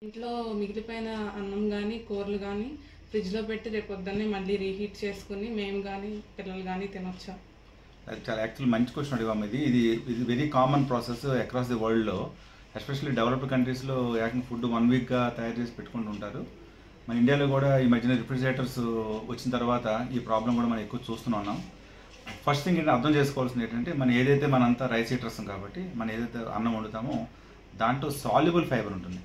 ఇంట్లో మిగిలిపోయిన అన్నం కానీ కూరలు కానీ ఫ్రిడ్జ్లో పెట్టి రేపు పొద్దున్నే మళ్ళీ రీహీట్ చేసుకుని మేము కానీ పిల్లలు కానీ తినొచ్చా? చాలా యాక్చువల్ మంచి క్వశ్చన్ అడిగాము. ఇది very common process across the వరల్డ్లో, ఎస్పెషల్లీ డెవలప్డ్ కంట్రీస్లో ఏకంగా ఫుడ్ 1 వీక్గా తయారు చేసి పెట్టుకుంటూ ఉంటారు. మన ఇండియాలో కూడా ఈ మధ్యన రిఫ్రిజిరేటర్స్ వచ్చిన తర్వాత ఈ ప్రాబ్లం కూడా మనం ఎక్కువ చూస్తున్నాం. ఫస్ట్ థింగ్ ఏంటంటే అర్థం చేసుకోవాల్సింది ఏంటంటే ఏదైతే మనంతా రైస్ ఈటర్స్ కాబట్టి మనం ఏదైతే అన్నం వండుతామో దాంట్లో సాల్యుబుల్ ఫైబర్ ఉంటుంది.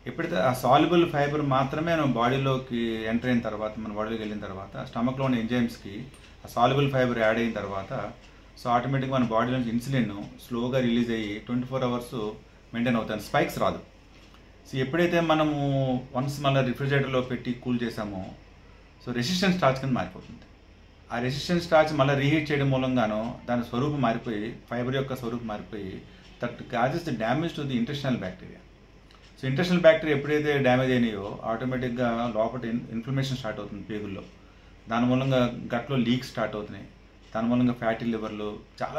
ఎప్పుడైతే ఆ సాల్యుబుల్ ఫైబర్ మాత్రమే మన బాడీలోకి ఎంటర్ అయిన తర్వాత, మన బాడీలోకి వెళ్ళిన తర్వాత స్టమక్లో ఉన్న ఎంజైమ్స్కి ఆ సాల్యుబుల్ ఫైబర్ యాడ్ అయిన తర్వాత సో ఆటోమేటిక్గా మన బాడీలో నుంచి ఇన్సులిన్ స్లోగా రిలీజ్ అయ్యి 24 అవర్స్ మెయింటైన్ అవుతాయి, స్పైక్స్ రాదు. సో ఎప్పుడైతే మనము వన్స్ మళ్ళీ రిఫ్రిజిరేటర్లో పెట్టి కూల్ చేసామో సో రెసిస్టెంట్ స్టార్చ్ కింద మారిపోతుంది. ఆ రెసిస్టెంట్ స్టార్చ్ మళ్ళీ రీహీట్ చేయడం మూలంగానో దాని స్వరూపం మారిపోయి, ఫైబర్ యొక్క స్వరూపం మారిపోయి that causes the damage to the intestinal bacteria. So intestinal bacteria ఎప్పుడైతే డ్యామేజ్ అయినాయో ఆటోమేటిక్గా లోపల ఇన్ఫ్లమేషన్ స్టార్ట్ అవుతుంది పేగుల్లో. దాని మూలంగా గట్లో లీక్స్ స్టార్ట్ అవుతున్నాయి. దాని మూలంగా ఫ్యాటీ లివర్లు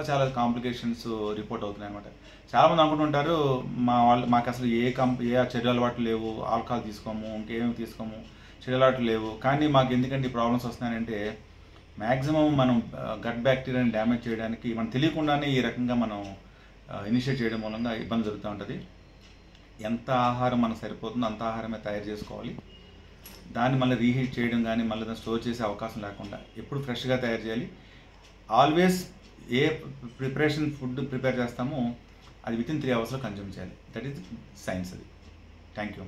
చాలా కాంప్లికేషన్స్ రిపోర్ట్ అవుతున్నాయి అనమాట. చాలామంది అనుకుంటుంటారు మాకు అసలు ఏ చెడు అలవాట్లు లేవు, ఆల్కహాల్ తీసుకోము, ఇంకేమేమి తీసుకోము, చెడు అలవాట్లు లేవు, కానీ మాకు ఎందుకంటే ఈ ప్రాబ్లమ్స్ వస్తున్నాయంటే మ్యాక్సిమం మనం గట్ బ్యాక్టీరియాని డ్యామేజ్ చేయడానికి మనం తెలియకుండానే ఈ రకంగా మనం ఇనిషియేట్ చేయడం మూలంగా ఇబ్బంది జరుగుతూ ఉంటుంది. ఎంత ఆహారం మనకు సరిపోతుందో అంత ఆహారమే తయారు చేసుకోవాలి. దాన్ని మళ్ళీ రీహీట్ చేయడం కానీ మళ్ళీ దాన్ని స్టోర్ చేసే అవకాశం లేకుండా ఎప్పుడు ఫ్రెష్గా తయారు చేయాలి. ఆల్వేస్ ఏ ఫుడ్ ప్రిపేర్ చేస్తామో అది వితిన్ 3 అవర్స్లో కన్జ్యూమ్ చేయాలి. That is science. అది. Thank you.